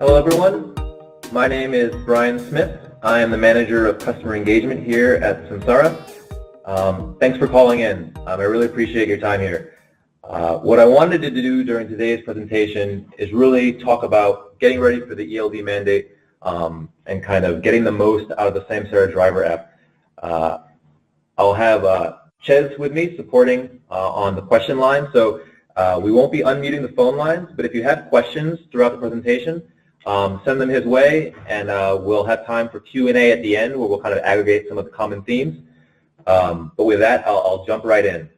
Hello everyone, my name is Brian Smith. I am the Manager of Customer Engagement here at Samsara. Thanks for calling in. I really appreciate your time here. What I wanted to do during today's presentation is really talk about getting ready for the ELD mandate and kind of getting the most out of the Samsara Driver App. I'll have Ches with me supporting on the question line, so we won't be unmuting the phone lines, but if you have questions throughout the presentation, send them his way, and we'll have time for Q&A at the end where we'll kind of aggregate some of the common themes. But with that, I'll jump right in.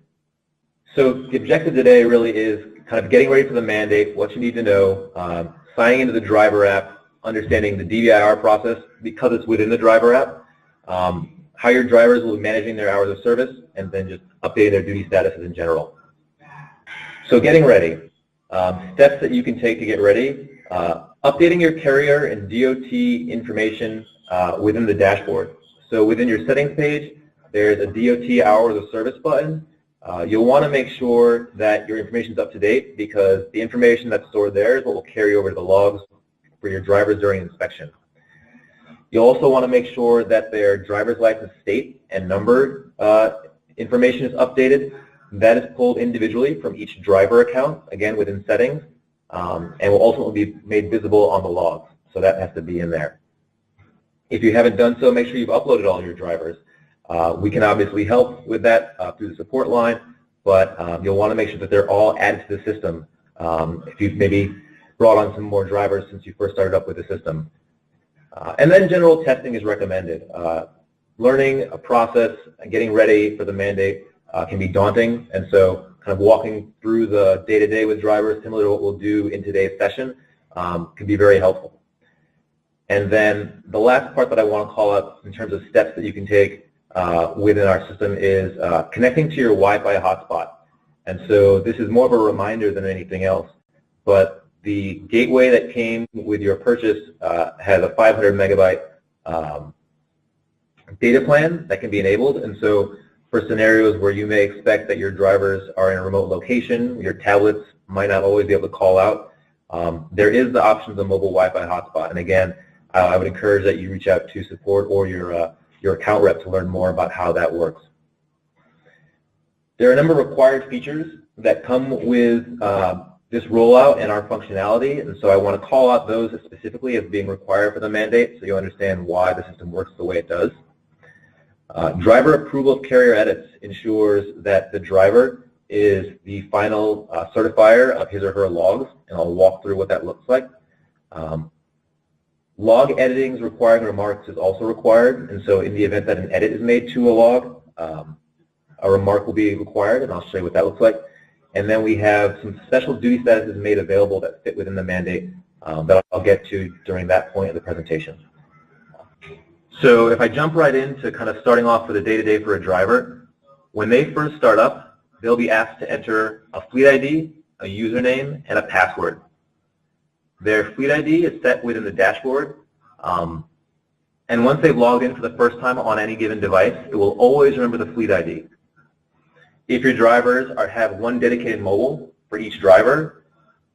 So the objective today really is kind of getting ready for the mandate, what you need to know, signing into the driver app, understanding the DVIR process because it's within the driver app, how your drivers will be managing their hours of service, and then just updating their duty statuses in general. So getting ready, steps that you can take to get ready. Updating your carrier and DOT information within the dashboard. So within your settings page, there's a DOT hours of service button. You'll want to make sure that your information is up to date because the information that's stored there is what will carry over to the logs for your drivers during inspection. You'll also want to make sure that their driver's license state and number information is updated. That is pulled individually from each driver account, again within settings. And will ultimately be made visible on the logs, so that has to be in there. If you haven't done so, make sure you've uploaded all your drivers. We can obviously help with that through the support line, but you'll want to make sure that they're all added to the system if you've maybe brought on some more drivers since you first started up with the system. And then general testing is recommended. Learning a process and getting ready for the mandate can be daunting, and so kind of walking through the day-to-day with drivers, similar to what we'll do in today's session, can be very helpful. And then the last part that I want to call out in terms of steps that you can take within our system is connecting to your Wi-Fi hotspot. And so this is more of a reminder than anything else, but the gateway that came with your purchase has a 500 megabyte data plan that can be enabled, and so for scenarios where you may expect that your drivers are in a remote location, your tablets might not always be able to call out, there is the option of the mobile Wi-Fi hotspot. And again, I would encourage that you reach out to support or your account rep to learn more about how that works. There are a number of required features that come with this rollout and our functionality, and so I want to call out those specifically as being required for the mandate so you understand why the system works the way it does. Driver approval of carrier edits ensures that the driver is the final certifier of his or her logs, and I'll walk through what that looks like. Log editing requiring remarks is also required, and so in the event that an edit is made to a log, a remark will be required, and I'll show you what that looks like. And then we have some special duty statuses made available that fit within the mandate that I'll get to during that point of the presentation. So if I jump right into kind of starting off with a day-to-day for a driver, when they first start up, they'll be asked to enter a fleet ID, a username, and a password. Their fleet ID is set within the dashboard, and once they've logged in for the first time on any given device, it will always remember the fleet ID. If your drivers have one dedicated mobile for each driver,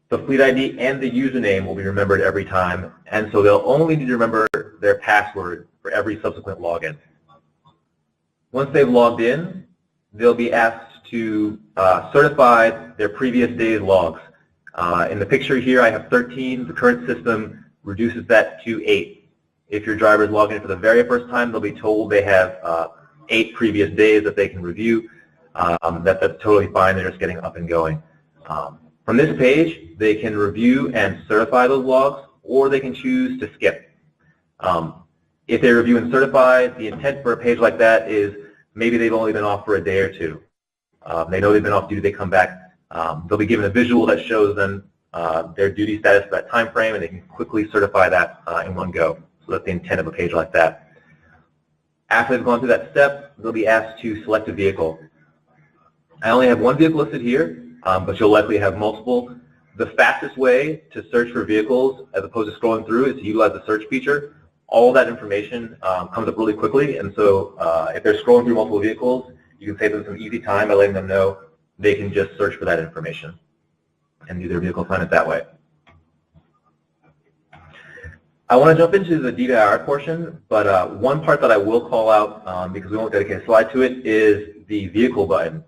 the fleet ID and the username will be remembered every time, and so they'll only need to remember their password for every subsequent login. Once they've logged in, they'll be asked to certify their previous day's logs. In the picture here, I have 13. The current system reduces that to 8. If your drivers log in for the very first time, they'll be told they have 8 previous days that they can review. That's totally fine. They're just getting up and going. From this page, they can review and certify those logs, or they can choose to skip. If they review and certify, the intent for a page like that is maybe they've only been off for a day or two. They know they've been off duty, they come back. They'll be given a visual that shows them their duty status for that time frame, and they can quickly certify that in one go. So that's the intent of a page like that. After they've gone through that step, they'll be asked to select a vehicle. I only have one vehicle listed here, but you'll likely have multiple. The fastest way to search for vehicles, as opposed to scrolling through, is to utilize the search feature. All that information comes up really quickly, and so if they're scrolling through multiple vehicles, you can save them some easy time by letting them know they can just search for that information and do their vehicle assignment that way. I want to jump into the DVIR portion, but one part that I will call out, because we won't dedicate a slide to it, is the vehicle button.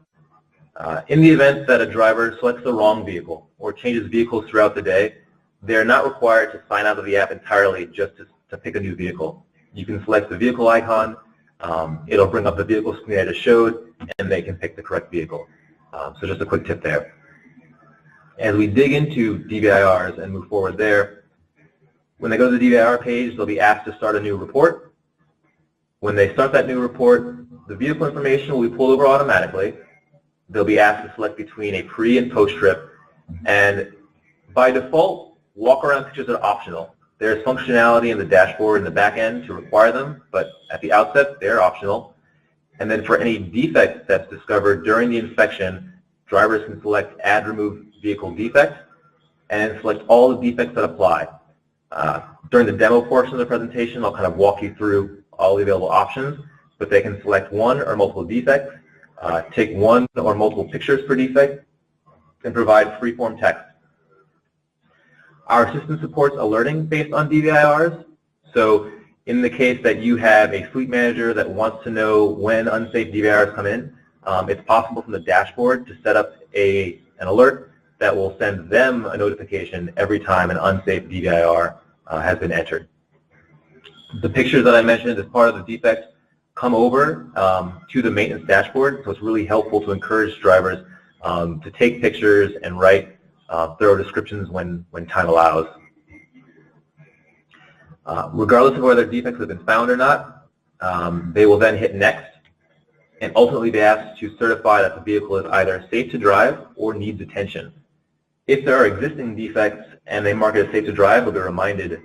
In the event that a driver selects the wrong vehicle or changes vehicles throughout the day, they're not required to sign out of the app entirely just to pick a new vehicle. You can select the vehicle icon, it'll bring up the vehicle screen I just showed, and they can pick the correct vehicle. So just a quick tip there. As we dig into DVIRs and move forward there, when they go to the DVIR page, they'll be asked to start a new report. When they start that new report, the vehicle information will be pulled over automatically. They'll be asked to select between a pre and post trip, and by default, walk-around pictures are optional. There's functionality in the dashboard in the back end to require them, but at the outset, they're optional. And then for any defect that's discovered during the inspection, drivers can select Add Remove Vehicle Defect and select all the defects that apply. During the demo portion of the presentation, I'll kind of walk you through all the available options, but they can select one or multiple defects, take one or multiple pictures per defect, and provide free-form text. Our system supports alerting based on DVIRs, so in the case that you have a fleet manager that wants to know when unsafe DVIRs come in, it's possible from the dashboard to set up an alert that will send them a notification every time an unsafe DVIR has been entered. The pictures that I mentioned as part of the defects come over to the maintenance dashboard, so it's really helpful to encourage drivers to take pictures and write thorough descriptions when time allows. Regardless of whether defects have been found or not, they will then hit next and ultimately be asked to certify that the vehicle is either safe to drive or needs attention. If there are existing defects and they mark it as safe to drive, they'll be reminded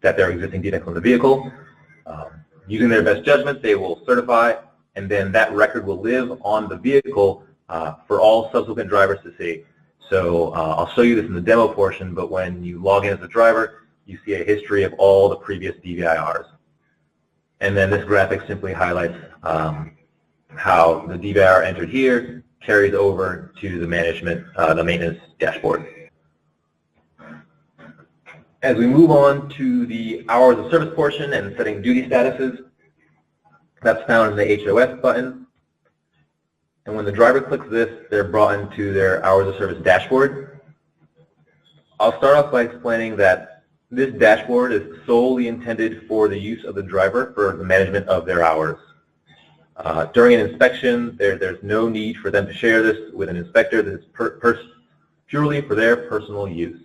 that there are existing defects on the vehicle. Using their best judgment, they will certify, and then that record will live on the vehicle for all subsequent drivers to see. So I'll show you this in the demo portion, but when you log in as a driver, you see a history of all the previous DVIRs. And then this graphic simply highlights how the DVIR entered here carries over to the the maintenance dashboard. As we move on to the hours of service portion and setting duty statuses, that's found in the HOS button. And when the driver clicks this, they're brought into their hours of service dashboard. I'll start off by explaining that this dashboard is solely intended for the use of the driver for the management of their hours. During an inspection, there's no need for them to share this with an inspector. This is purely for their personal use.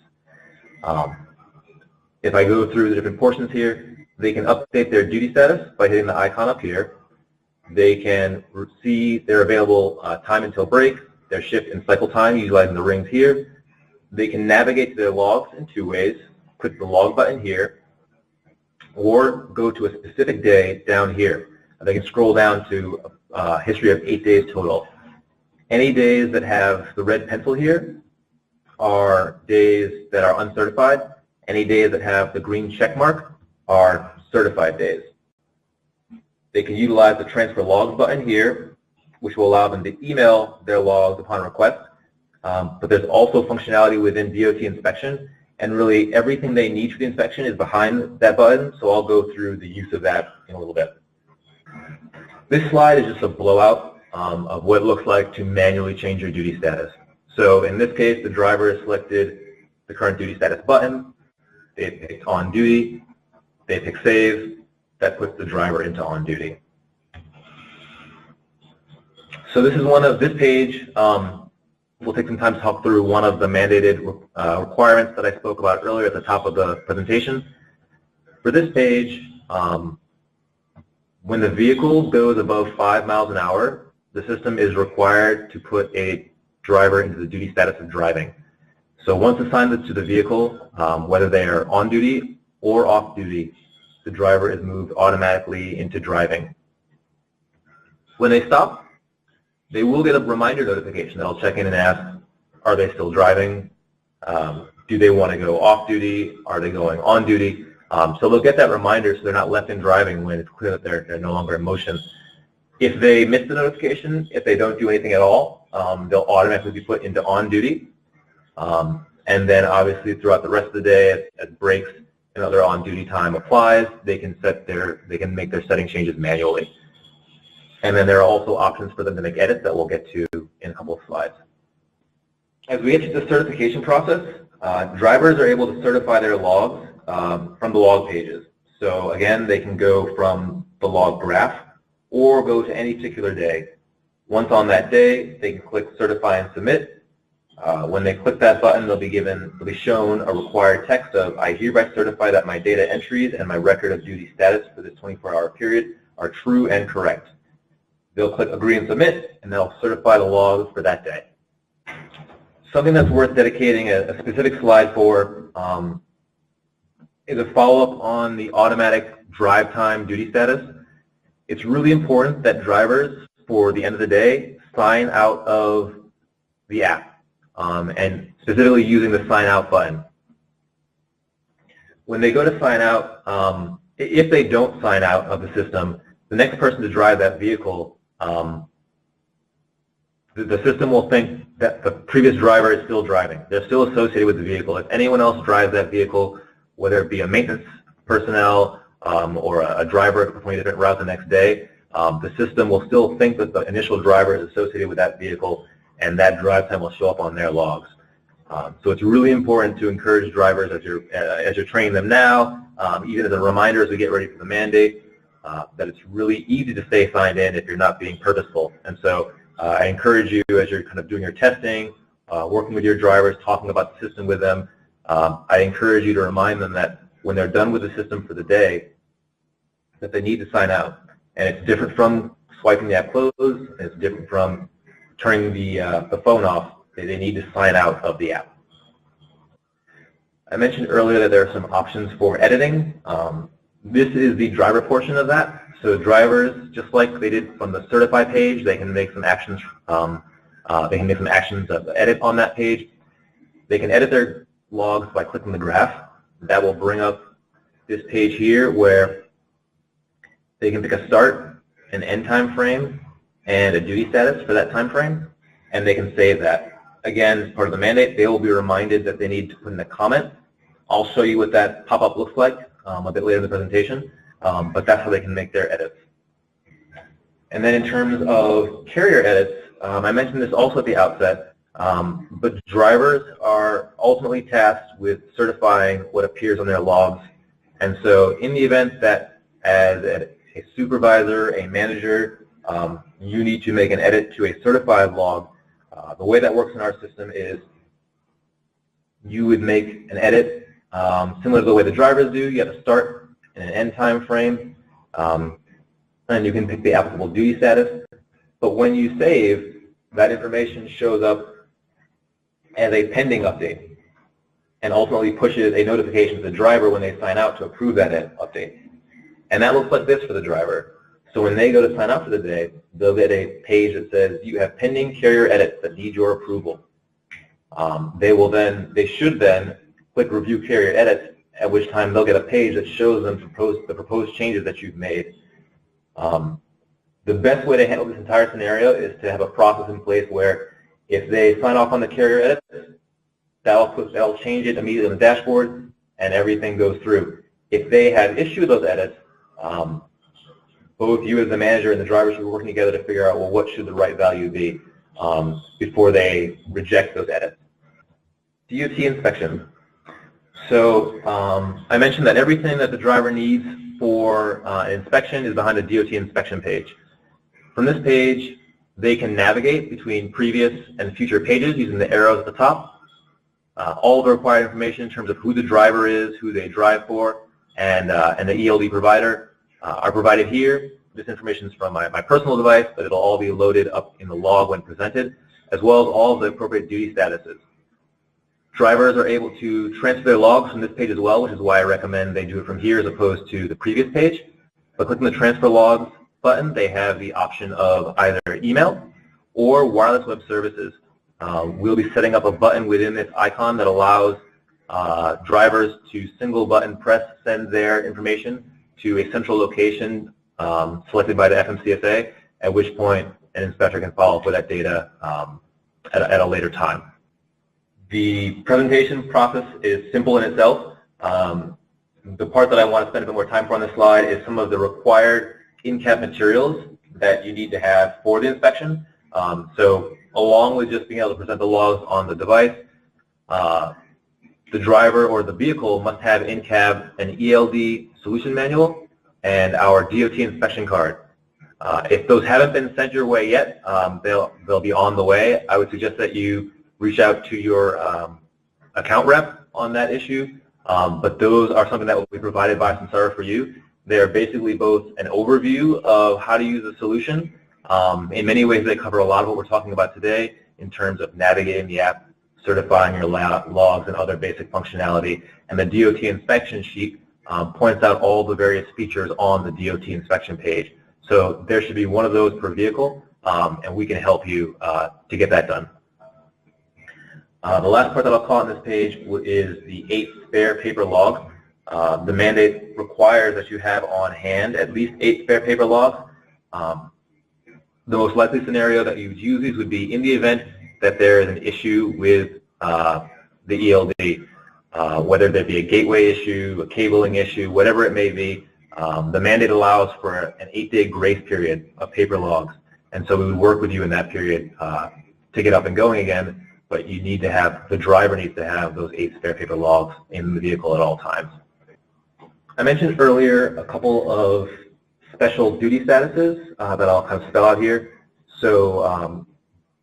If I go through the different portions here, they can update their duty status by hitting the icon up here. They can see their available time until break, their shift and cycle time utilizing the rings here. They can navigate to their logs in two ways. Click the log button here, or go to a specific day down here. They can scroll down to a history of 8 days total. Any days that have the red pencil here are days that are uncertified. Any days that have the green check mark are certified days. They can utilize the transfer logs button here, which will allow them to email their logs upon request. But there's also functionality within DOT inspection, and really everything they need for the inspection is behind that button, so I'll go through the use of that in a little bit. This slide is just a blowout of what it looks like to manually change your duty status. So in this case, the driver has selected the current duty status button. They picked on duty. They pick save. That puts the driver into on duty. So this is this page. We'll take some time to talk through one of the mandated requirements that I spoke about earlier at the top of the presentation. For this page, when the vehicle goes above 5 miles an hour, the system is required to put a driver into the duty status of driving. So once assigned to the vehicle, whether they are on duty or off duty, the driver is moved automatically into driving. When they stop, they will get a reminder notification that will check in and ask, are they still driving? Do they want to go off duty? Are they going on duty? So they'll get that reminder so they're not left in driving when it's clear that they're no longer in motion. If they miss the notification, if they don't do anything at all, they'll automatically be put into on duty. And then obviously throughout the rest of the day at breaks, another on-duty time applies, they can make their setting changes manually. And then there are also options for them to make edits that we'll get to in a couple of slides. As we get to the certification process, drivers are able to certify their logs from the log pages. So again, they can go from the log graph or go to any particular day. Once on that day, they can click Certify and Submit. When they click that button, they'll be shown a required text of, I hereby certify that my data entries and my record of duty status for this 24-hour period are true and correct. They'll click Agree and Submit, and they'll certify the logs for that day. Something that's worth dedicating a specific slide for is a follow-up on the automatic drive time duty status. It's really important that drivers, for the end of the day, sign out of the app, and specifically using the sign out button. When they go to sign out, if they don't sign out of the system, the next person to drive that vehicle, the system will think that the previous driver is still driving. They're still associated with the vehicle. If anyone else drives that vehicle, whether it be a maintenance personnel or a driver performing a different route the next day, the system will still think that the initial driver is associated with that vehicle, and that drive time will show up on their logs. So it's really important to encourage drivers as you're training them now, even as a reminder as we get ready for the mandate, that it's really easy to stay signed in if you're not being purposeful. And so I encourage you, as you're kind of doing your testing, working with your drivers, talking about the system with them, I encourage you to remind them that when they're done with the system for the day, that they need to sign out. And it's different from swiping the app closed, and it's different from turning the phone off. They need to sign out of the app. I mentioned earlier that there are some options for editing. This is the driver portion of that. So drivers, just like they did from the certify page, they can make some actions. Of edit on that page. They can edit their logs by clicking the graph. That will bring up this page here where they can pick a start, an end time frame, and a duty status for that time frame, and they can save that. Again, as part of the mandate, they will be reminded that they need to put in a comment. I'll show you what that pop-up looks like a bit later in the presentation, but that's how they can make their edits. And then in terms of carrier edits, I mentioned this also at the outset, but drivers are ultimately tasked with certifying what appears on their logs. And so in the event that as a supervisor, a manager, you need to make an edit to a certified log, the way that works in our system is you would make an edit similar to the way the drivers do. You have a start and an end time frame, and you can pick the applicable duty status. But when you save, that information shows up as a pending update and ultimately pushes a notification to the driver when they sign out to approve that update. And that looks like this for the driver. So when they go to sign up for the day, they'll get a page that says, you have pending carrier edits that need your approval. They should then click Review Carrier Edits, at which time they'll get a page that shows them the proposed changes that you've made. The best way to handle this entire scenario is to have a process in place where if they sign off on the carrier edits, that'll change it immediately on the dashboard and everything goes through. If they have issued those edits, both you as the manager and the driver should be working together to figure out, well, what should the right value be before they reject those edits. DOT inspection. So I mentioned that everything that the driver needs for inspection is behind the DOT inspection page. From this page, they can navigate between previous and future pages using the arrows at the top. All the required information in terms of who the driver is, who they drive for, and the ELD provider are provided here. This information is from my personal device, but it'll all be loaded up in the log when presented, as well as all of the appropriate duty statuses. Drivers are able to transfer their logs from this page as well, which is why I recommend they do it from here as opposed to the previous page. By clicking the Transfer Logs button, they have the option of either email or wireless web services. We'll be setting up a button within this icon that allows drivers to single button press send their information to a central location selected by the FMCSA, at which point an inspector can follow up with that data at a later time. The presentation process is simple in itself. the part that I want to spend a bit more time for on this slide is some of the required in-cab materials that you need to have for the inspection. So along with just being able to present the logs on the device, the driver or the vehicle must have in-cab an ELD solution manual and our DOT inspection card. If those haven't been sent your way yet, they'll be on the way. I would suggest that you reach out to your account rep on that issue, but those are something that will be provided by Samsara for you. They're basically both an overview of how to use the solution. In many ways, they cover a lot of what we're talking about today in terms of navigating the app, certifying your logs, and other basic functionality. And the DOT inspection sheet points out all the various features on the DOT inspection page. So there should be one of those per vehicle, and we can help you to get that done. The last part that I'll call on this page is the 8 spare paper logs. The mandate requires that you have on hand at least 8 spare paper logs. The most likely scenario that you would use these would be in the event that there is an issue with the ELD, whether there be a gateway issue, a cabling issue, whatever it may be. The mandate allows for an 8-day grace period of paper logs, and so we would work with you in that period to get up and going again, but you need to have, the driver needs to have those 8 spare paper logs in the vehicle at all times. I mentioned earlier a couple of special duty statuses that I'll kind of spell out here. So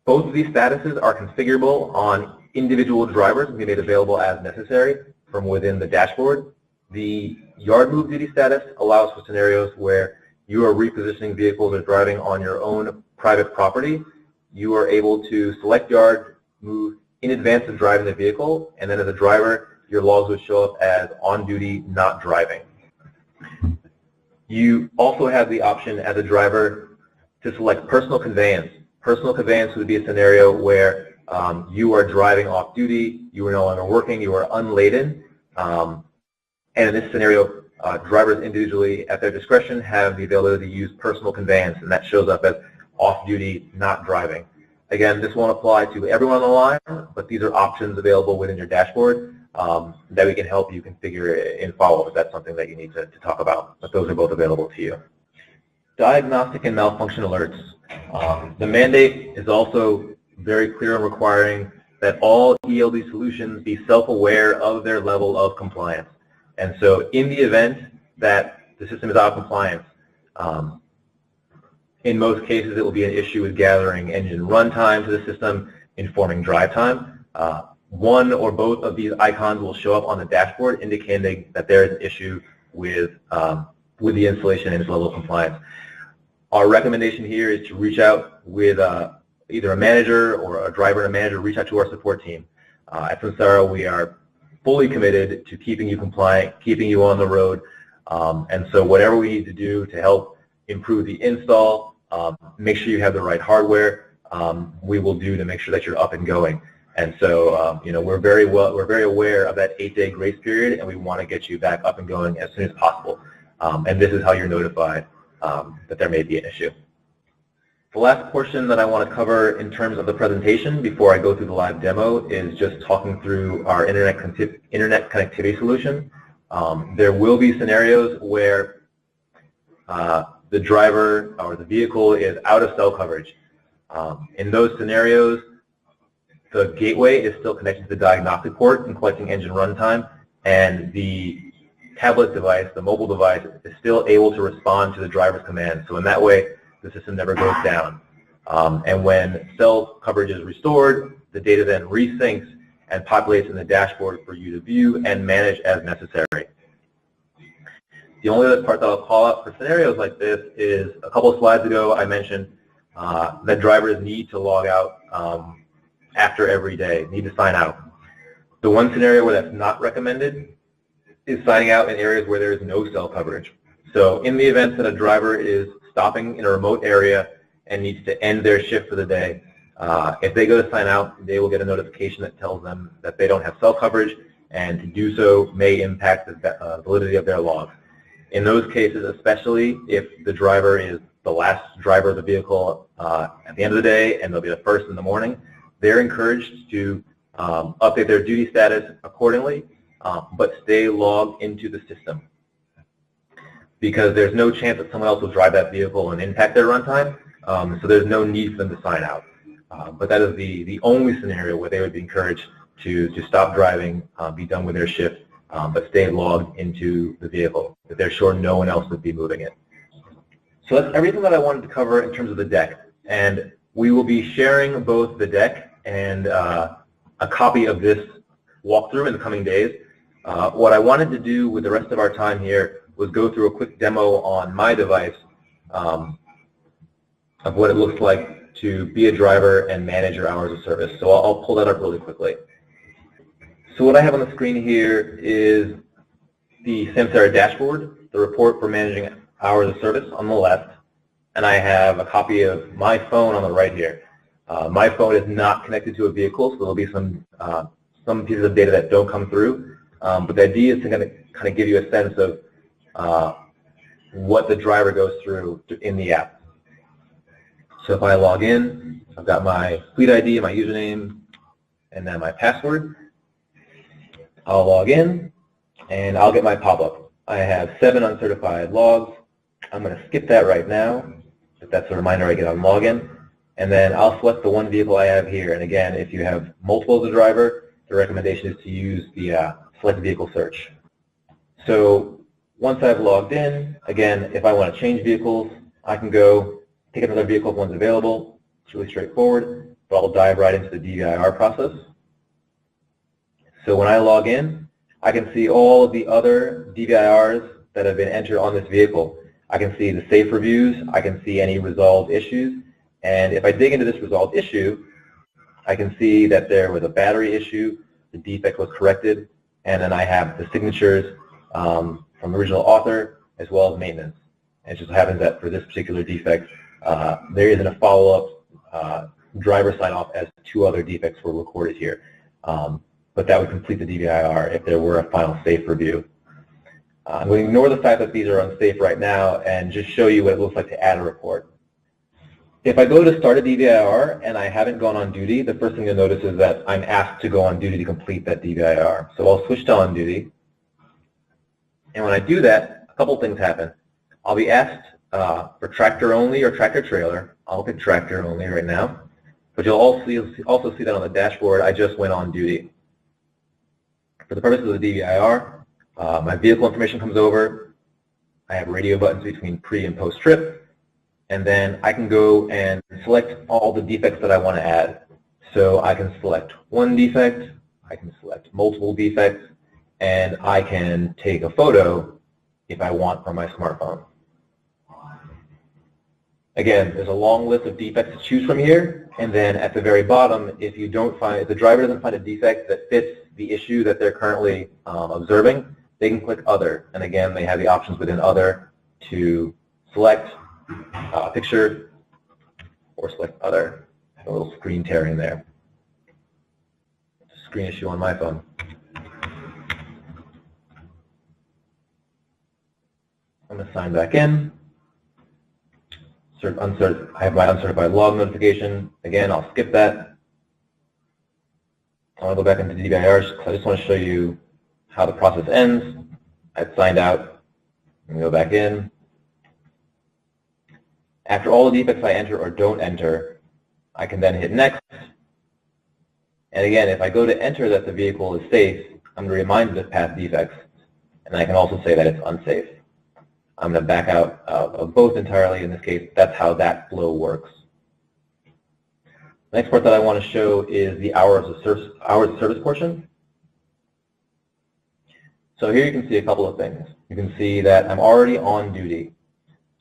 both of these statuses are configurable on individual drivers and be made available as necessary from within the dashboard. The yard move duty status allows for scenarios where you are repositioning vehicles or driving on your own private property. You are able to select yard move in advance of driving the vehicle, and then as a driver, your logs would show up as on duty, not driving. You also have the option as a driver to select personal conveyance. Personal conveyance would be a scenario where you are driving off duty, you are no longer working, you are unladen, and in this scenario, drivers individually at their discretion have the ability to use personal conveyance, and that shows up as off duty, not driving. Again, this won't apply to everyone on the line, but these are options available within your dashboard that we can help you configure in follow-up if that's something that you need to talk about. But those are both available to you. Diagnostic and malfunction alerts. The mandate is also very clear on requiring that all ELD solutions be self-aware of their level of compliance. And so in the event that the system is out of compliance, in most cases, it will be an issue with gathering engine runtime to the system, informing drive time. One or both of these icons will show up on the dashboard indicating that there is an issue with the installation and its level of compliance. Our recommendation here is to reach out with either a manager or a driver and a manager, reach out to our support team. At Samsara, we are fully committed to keeping you compliant, keeping you on the road, and so whatever we need to do to help improve the install, make sure you have the right hardware, we will do to make sure that you're up and going. And so, we're very aware of that 8-day grace period, and we want to get you back up and going as soon as possible. And this is how you're notified that there may be an issue. The last portion that I want to cover in terms of the presentation before I go through the live demo is just talking through our internet connectivity solution. There will be scenarios where the driver or the vehicle is out of cell coverage. In those scenarios, the gateway is still connected to the diagnostic port and collecting engine runtime, and the tablet device, the mobile device, is still able to respond to the driver's command. So in that way, the system never goes down. And when cell coverage is restored, the data then resyncs and populates in the dashboard for you to view and manage as necessary. The only other part that I'll call out for scenarios like this is a couple of slides ago I mentioned that drivers need to log out after every day, need to sign out. The one scenario where that's not recommended is signing out in areas where there is no cell coverage. So in the event that a driver is stopping in a remote area and needs to end their shift for the day, if they go to sign out, they will get a notification that tells them that they don't have cell coverage, and to do so may impact the validity of their logs. In those cases, especially if the driver is the last driver of the vehicle at the end of the day and they'll be the first in the morning, they're encouraged to update their duty status accordingly but stay logged into the system, because there's no chance that someone else will drive that vehicle and impact their runtime, so there's no need for them to sign out. But that is the only scenario where they would be encouraged to stop driving, be done with their shift, but stay logged into the vehicle, that they're sure no one else would be moving it. So that's everything that I wanted to cover in terms of the deck. And we will be sharing both the deck and a copy of this walkthrough in the coming days. What I wanted to do with the rest of our time here was go through a quick demo on my device of what it looks like to be a driver and manage your hours of service. So I'll pull that up really quickly. So what I have on the screen here is the Samsara dashboard, the report for managing hours of service on the left, and I have a copy of my phone on the right here. My phone is not connected to a vehicle, so there'll be some pieces of data that don't come through, but the idea is to kind of give you a sense of what the driver goes through in the app. So if I log in, I've got my fleet ID, my username, and then my password. I'll log in, and I'll get my pop-up. I have 7 uncertified logs. I'm going to skip that right now, if that's a reminder I get on login. And then I'll select the one vehicle I have here. And again, if you have multiple as a driver, the recommendation is to use the select vehicle search. So once I've logged in, again, if I want to change vehicles, I can go pick another vehicle if one's available. It's really straightforward, but I'll dive right into the DVIR process. So when I log in, I can see all of the other DVIRs that have been entered on this vehicle. I can see the safe reviews, I can see any resolved issues, and if I dig into this resolved issue, I can see that there was a battery issue, the defect was corrected, and then I have the signatures from the original author as well as maintenance. And it just happens that for this particular defect, there isn't a follow-up driver sign-off as 2 other defects were recorded here. But that would complete the DVIR if there were a final safe review. I'm going to ignore the fact that these are unsafe right now and just show you what it looks like to add a report. If I go to start a DVIR and I haven't gone on duty, the first thing you'll notice is that I'm asked to go on duty to complete that DVIR. So I'll switch to on duty. And when I do that, a couple things happen. I'll be asked for tractor only or tractor trailer. I'll pick tractor only right now. But you'll also see that on the dashboard, I just went on duty. For the purposes of the DVIR, my vehicle information comes over. I have radio buttons between pre and post trip. And then I can go and select all the defects that I want to add. So I can select one defect, I can select multiple defects, and I can take a photo if I want from my smartphone. Again, there's a long list of defects to choose from here, and then at the very bottom, if the driver doesn't find a defect that fits the issue that they're currently observing, they can click Other. And again, they have the options within Other to select picture or select Other. A little screen tearing there. Screen issue on my phone. I'm going to sign back in. I have my uncertified log notification. Again, I'll skip that. I want to go back into DVIR because I just want to show you how the process ends. I've signed out. I'm going to go back in. After all the defects I enter or don't enter, I can then hit Next. And again, if I go to enter that the vehicle is safe, I'm going to remind it of past defects. And I can also say that it's unsafe. I'm going to back out of both entirely. In this case, that's how that flow works. The next part that I want to show is the hours of service portion. So here you can see a couple of things. You can see that I'm already on duty.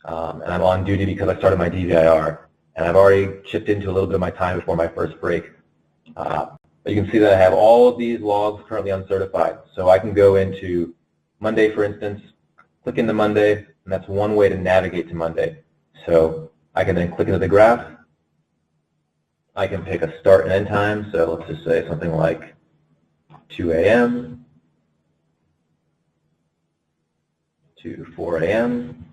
And I'm on duty because I started my DVIR. And I've already chipped into a little bit of my time before my first break. But you can see that I have all of these logs currently uncertified. So I can go into Monday, for instance, click into Monday, and that's one way to navigate to Monday. So I can then click into the graph. I can pick a start and end time. So let's just say something like 2 a.m. to 4 a.m.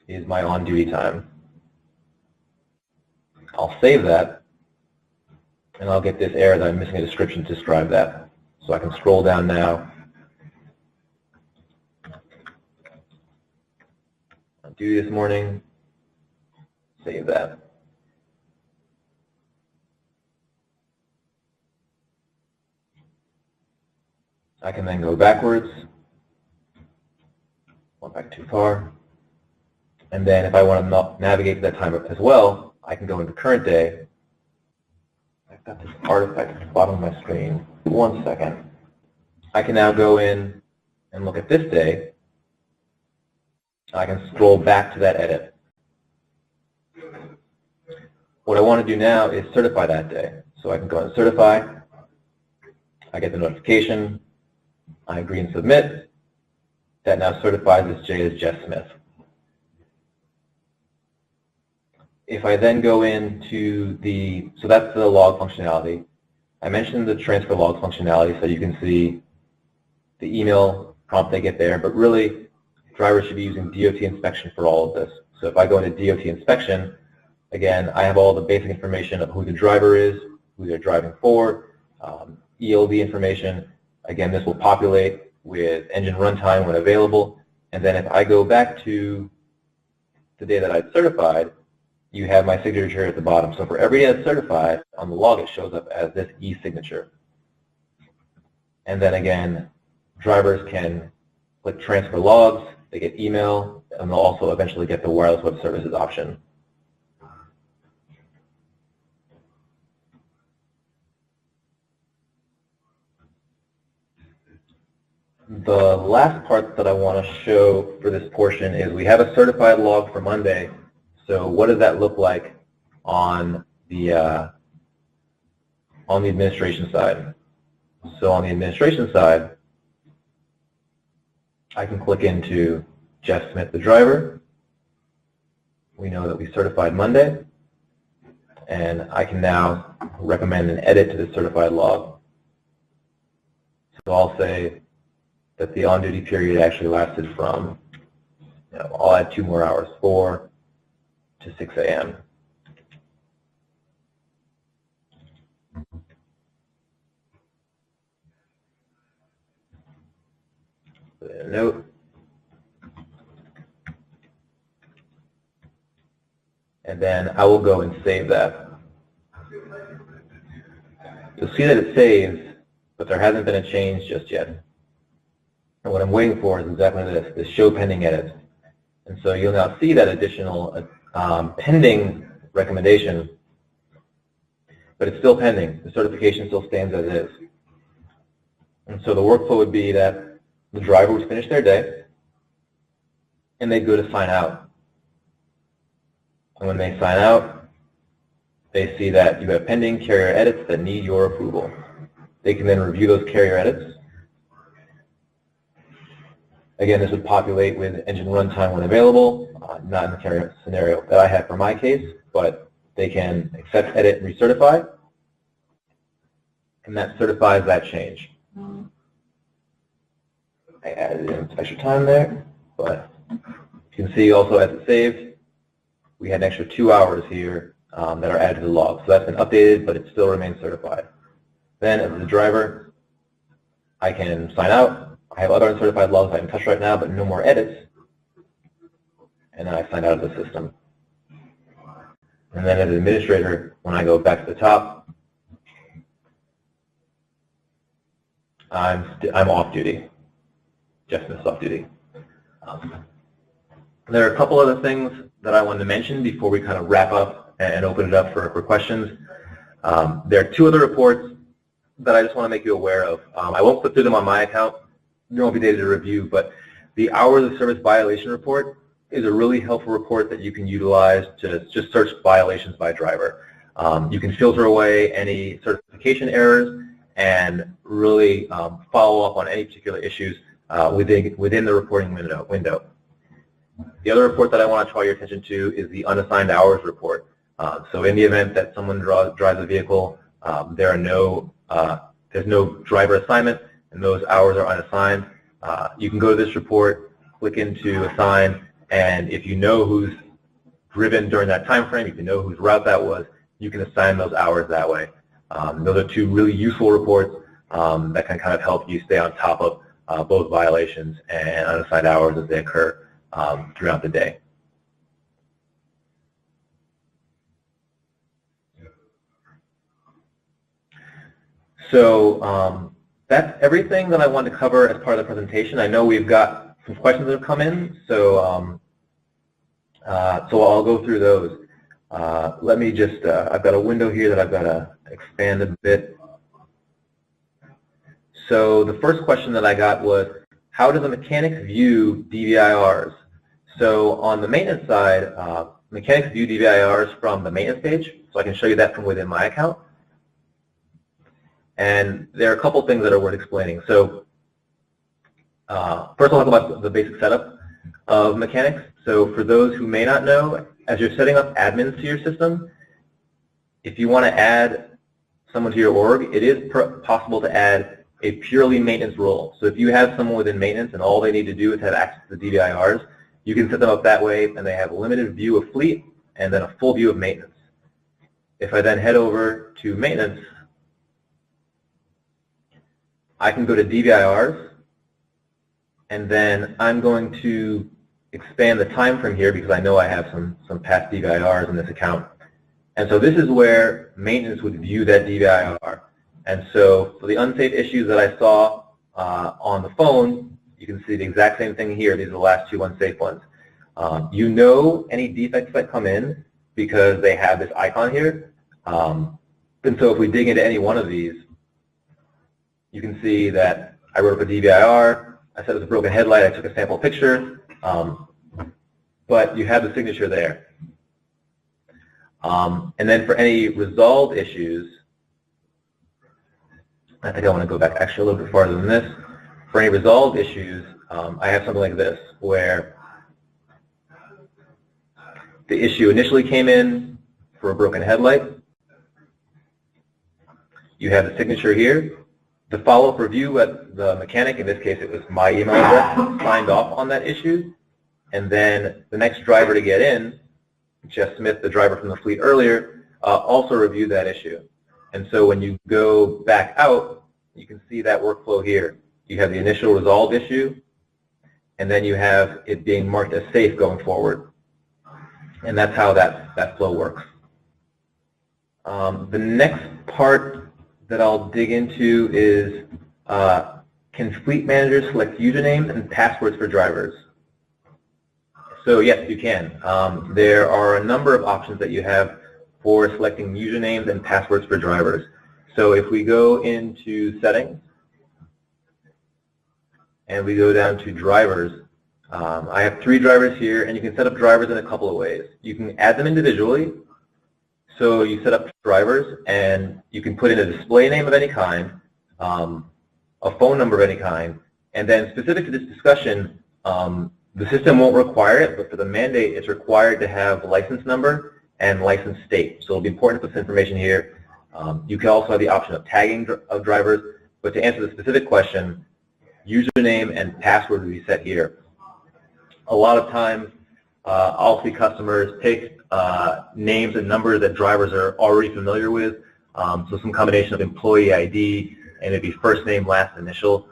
is my on-duty time. I'll save that. and I'll get this error that I'm missing a description to describe that. So I can scroll down now. On duty this morning, save that. I can then go backwards, went back too far, and then if I want to navigate to that time as well, I can go into current day. I've got this artifact at the bottom of my screen. 1 second. I can now go in and look at this day. I can scroll back to that edit. What I want to do now is certify that day. So I can go and certify. I get the notification. I agree and submit. That now certifies this J as Jeff Smith. If I then go into so that's the log functionality. I mentioned the transfer log functionality so you can see the email prompt they get there, but really drivers should be using DOT inspection for all of this. So if I go into DOT inspection, again, I have all the basic information of who the driver is, who they're driving for, ELD information. Again, this will populate with engine runtime when available. And then if I go back to the day that I certified, you have my signature at the bottom. So for every day that's certified, on the log it shows up as this e-signature. And then again, drivers can click transfer logs, they get email, and they'll also eventually get the wireless web services option. The last part that I want to show for this portion is we have a certified log for Monday. So what does that look like on the administration side? So on the administration side, I can click into Jeff Smith, the driver. We know that we certified Monday, and I can now recommend an edit to the certified log. So I'll say that the on-duty period actually lasted from, I'll add 2 more hours, 4 to 6 a.m. Put in a note. And then I will go and save that. You'll see that it saves, but there hasn't been a change just yet. And what I'm waiting for is exactly this show pending edits. And so you'll now see that additional pending recommendation, but it's still pending. The certification still stands as is. And so the workflow would be that the driver would finish their day, and they'd go to sign out. And when they sign out, they see that you have pending carrier edits that need your approval. They can then review those carrier edits. Again, this would populate with engine runtime when available, not in the carrier scenario that I have for my case, but they can accept, edit, and recertify, and that certifies that change. I added in some extra time there, but you can see also as it saved, we had an extra 2 hours here that are added to the log. So that's been updated, but it still remains certified. Then as the driver, I can sign out. I have other uncertified logs I can touch right now, but no more edits. And then I sign out of the system. And then as an administrator, when I go back to the top, I'm off duty. Jeff Smith's off duty. There are a couple other things that I wanted to mention before we kind of wrap up and open it up for questions. There are 2 other reports that I just want to make you aware of. I won't put through them on my account. There won't be data to review, but the hours of service violation report is a really helpful report that you can utilize to just search violations by driver. You can filter away any certification errors and really follow up on any particular issues within the reporting window. The other report that I want to draw your attention to is the unassigned hours report. So in the event that someone drives a vehicle, there's no driver assignment, and those hours are unassigned. You can go to this report, click into assign, and if you know who's driven during that time frame, if you know whose route that was, you can assign those hours that way. Those are two really useful reports that can kind of help you stay on top of both violations and unassigned hours as they occur throughout the day. So that's everything that I wanted to cover as part of the presentation. I know we've got some questions that have come in, so so I'll go through those. Let me just, I've got a window here that I've got to expand a bit. So the first question that I got was, how does a mechanic view DVIRs? So on the maintenance side, mechanics view DVIRs from the maintenance page, so I can show you that from within my account. And there are a couple things that are worth explaining. So first I'll talk about the basic setup of mechanics. So for those who may not know, as you're setting up admins to your system, if you want to add someone to your org, it is possible to add a purely maintenance role. So if you have someone within maintenance and all they need to do is have access to the DVIRs, you can set them up that way, and they have a limited view of fleet and then a full view of maintenance. If I then head over to maintenance, I can go to DVIRs, and then I'm going to expand the time frame here because I know I have some past DVIRs in this account. And so this is where maintenance would view that DVIR. And so for the unsafe issues that I saw on the phone, you can see the exact same thing here. These are the last two unsafe ones. You know any defects that come in because they have this icon here. And so if we dig into any one of these, you can see that I wrote up a DVIR, I said it was a broken headlight, I took a sample picture, but you have the signature there. And then for any resolved issues, I think I want to go back actually a little bit farther than this. For any resolved issues, I have something like this, where the issue initially came in for a broken headlight. You have the signature here. The follow-up review at the mechanic, in this case it was my email address, signed off on that issue. And then the next driver to get in, Jeff Smith, the driver from the fleet earlier, also reviewed that issue. And so when you go back out, you can see that workflow here. You have the initial resolved issue, and then you have it being marked as safe going forward. And that's how that flow works. The next part that I'll dig into is, can fleet managers select usernames and passwords for drivers? So yes, you can. There are a number of options that you have for selecting usernames and passwords for drivers. So if we go into settings and we go down to drivers, I have 3 drivers here, and you can set up drivers in a couple of ways. You can add them individually. So you set up drivers, and you can put in a display name of any kind, a phone number of any kind, and then specific to this discussion, the system won't require it, but for the mandate, it's required to have license number and license state. So it'll be important to put this information here. You can also have the option of tagging of drivers, but to answer the specific question, username and password will be set here. A lot of times, I'll see customers take names and numbers that drivers are already familiar with, so some combination of employee ID and maybe first name, last initial.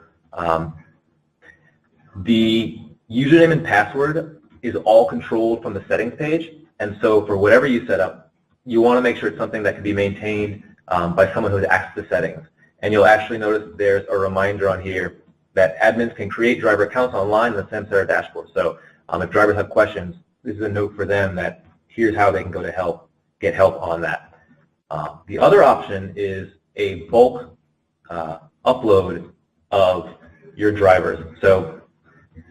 The username and password is all controlled from the settings page, and so for whatever you set up, you want to make sure it's something that can be maintained by someone who has access to settings. And you'll actually notice there's a reminder on here that admins can create driver accounts online in the Samsara dashboard. So if drivers have questions, this is a note for them that here's how they can go to get help on that. The other option is a bulk upload of your drivers. So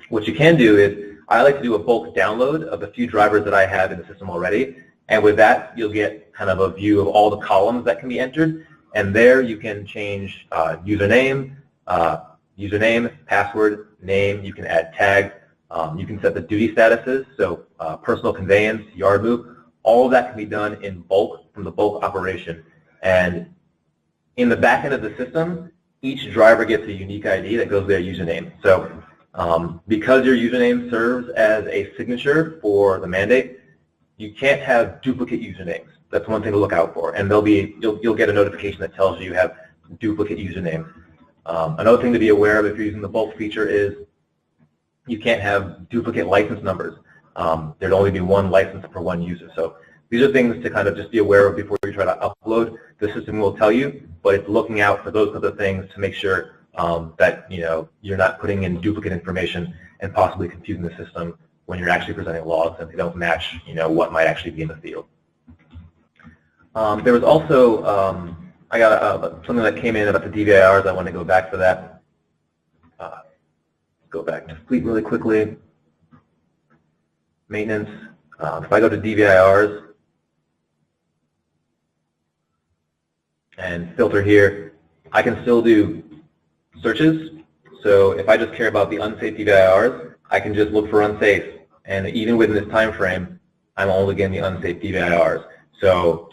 what you can do is, I like to do a bulk download of a few drivers that I have in the system already, and with that you'll get kind of a view of all the columns that can be entered, and there you can change username, password, name, you can add tags, you can set the duty statuses, so personal conveyance, yard move, all of that can be done in bulk from the bulk operation. And in the back end of the system, each driver gets a unique ID that goes with their username. So because your username serves as a signature for the mandate, you can't have duplicate usernames. That's one thing to look out for, and you'll get a notification that tells you have duplicate usernames. Another thing to be aware of if you're using the bulk feature is you can't have duplicate license numbers. There'd only be one license per one user. So these are things to kind of just be aware of before you try to upload. The system will tell you, but it's looking out for those other things to make sure that you're not putting in duplicate information and possibly confusing the system when you're actually presenting logs and they don't match what might actually be in the field. There was also I got something that came in about the DVIRs. I want to go back for that. Go back to Fleet really quickly. Maintenance. If I go to DVIRs and filter here, I can still do searches. So if I just care about the unsafe DVIRs, I can just look for unsafe. And even within this time frame, I'm only getting the unsafe DVIRs. So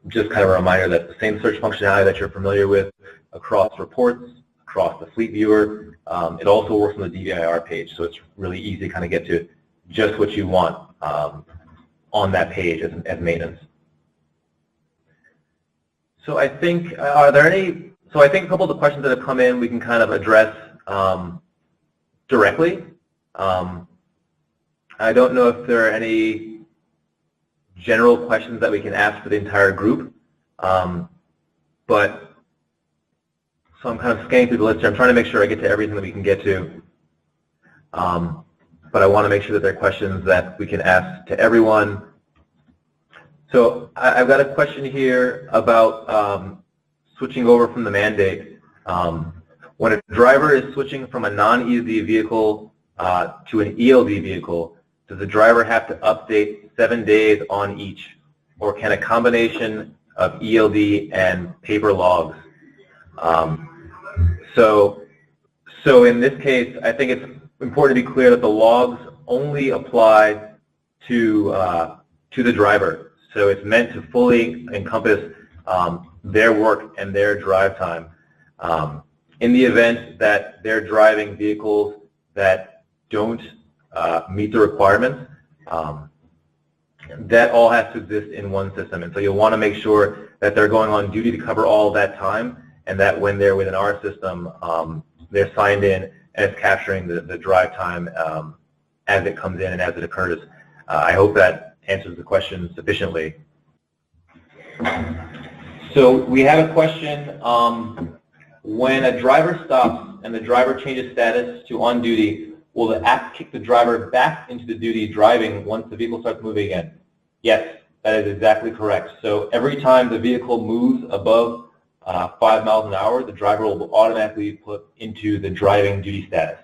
just kind of a reminder that the same search functionality that you're familiar with across reports, across the fleet viewer, it also works on the DVIR page. So it's really easy to kind of get to just what you want on that page as maintenance. So I think, I think a couple of the questions that have come in we can kind of address directly. I don't know if there are any general questions that we can ask for the entire group, so I'm kind of scanning through the list here. I'm trying to make sure I get to everything that we can get to, but I want to make sure that there are questions that we can ask to everyone. So I've got a question here about switching over from the mandate. When a driver is switching from a non-ELD vehicle to an ELD vehicle, does the driver have to update 7 days on each, or can a combination of ELD and paper logs? So in this case, I think it's important to be clear that the logs only apply to the driver. So it's meant to fully encompass their work and their drive time. In the event that they're driving vehicles that don't meet the requirements, that all has to exist in one system. And so you'll want to make sure that they're going on duty to cover all of that time, and that when they're within our system, they're signed in and it's capturing the drive time as it comes in and as it occurs. I hope that answers the question sufficiently. So we have a question. When a driver stops and the driver changes status to on duty, will the app kick the driver back into the duty driving once the vehicle starts moving again? Yes, that is exactly correct. So every time the vehicle moves above 5 miles an hour, the driver will automatically be put into the driving duty status.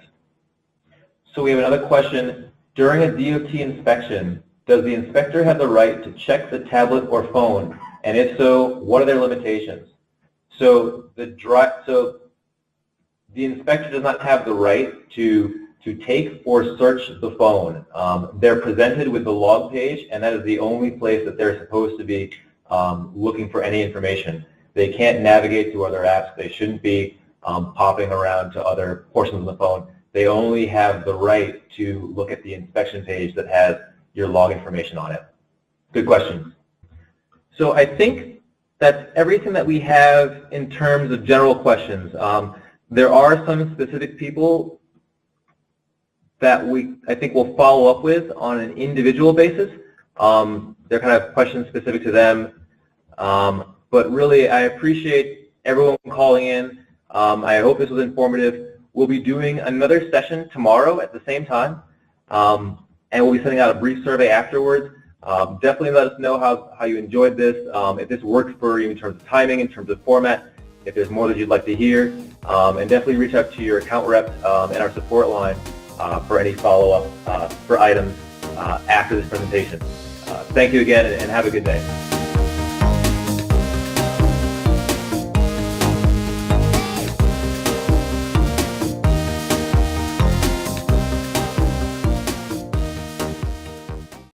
So we have another question. During a DOT inspection, does the inspector have the right to check the tablet or phone? And if so, what are their limitations? So the inspector does not have the right to take or search the phone. They're presented with the log page, and that is the only place that they're supposed to be looking for any information. They can't navigate through other apps. They shouldn't be popping around to other portions of the phone. They only have the right to look at the inspection page that has your log information on it. Good question. So I think that's everything that we have in terms of general questions. There are some specific people that I think we'll follow up with on an individual basis. They're kind of questions specific to them. But really, I appreciate everyone calling in. I hope this was informative. We'll be doing another session tomorrow at the same time, and we'll be sending out a brief survey afterwards. Definitely let us know how you enjoyed this, if this worked for you in terms of timing, in terms of format, if there's more that you'd like to hear, and definitely reach out to your account rep and our support line for any follow-up for items after this presentation. Thank you again, and have a good day.